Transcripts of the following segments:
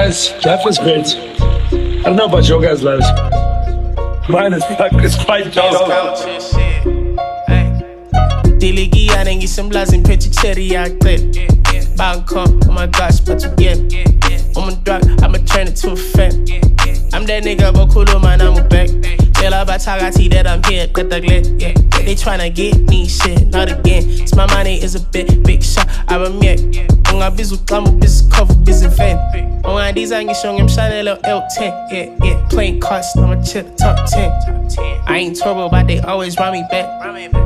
Yes, Jeff is great. I don't know about your guys' lives. Mine is quite dope. Diligi and get some blazing pretty cherry out there. Bangkok, oh my gosh, but you get I'm a drug, I'ma turn it to a fan. I'm that nigga, but cool man, I'm a back. Tell about Tagati that I'm here, cut the glit, yeah. They tryna get me shit, not again. It's my money is a big shot, I'm a mek. Unga bizu klamu, bizu cover, bizu fan. Unga design, you showing him shine a little L10, yeah. Playing cards, I'ma chill top 10. I ain't trouble, but they always run me back.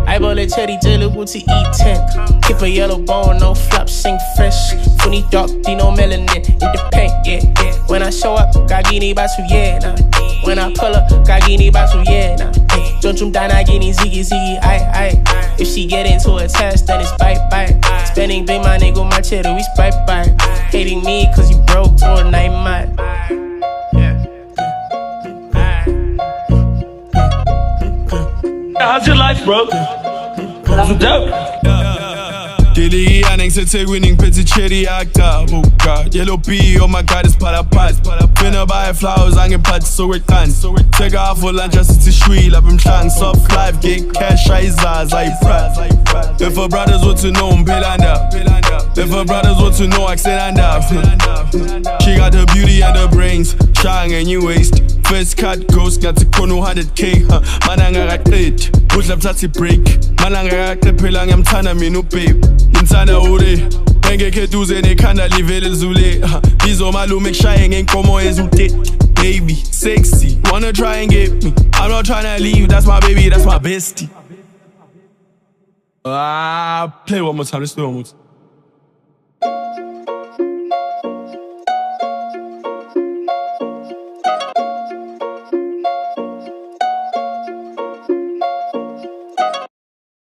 I bought a cherry jelly, go to E10. Keep a yellow bone, no flops, sing fresh. Funny dark, no melanin, in the paint, yeah. When I show up, Gagini Basu, yeah, nah. When I pull up, Gagini Basu, yeah, nah. Don't you down, I get ziggy, aye. If she get into a test, then it's bite. Spending big my nigga, my cheddar, we bye. Hating me, cause you broke to a night, man. How's your life, bro? That's dope. Dilly annex a take winning pretty cherry actor. Oh god, yellow pea, oh my god, it's parapat. Finna buy flowers, I'm in pat, so it can. Take off for lunch, just to shrill up in shank. Soft life, get cash, eyes, like Pratt. If her brothers want to know, I'm Pilanda. If her brothers want to know, I said she got the beauty and the brains, shine and you waste. First cut ghost, got to kono 100k, mananga got it. Push up tatty break, mananga got the pilang, I'm tana me no babe. Insana ore, ngeke duze nekhanda livele zule. Bizo malu make shying ain't como ezute. Baby, sexy, wanna try and get me. I'm not tryna leave, that's my baby, that's my bestie. Play one more time, let's do one more time.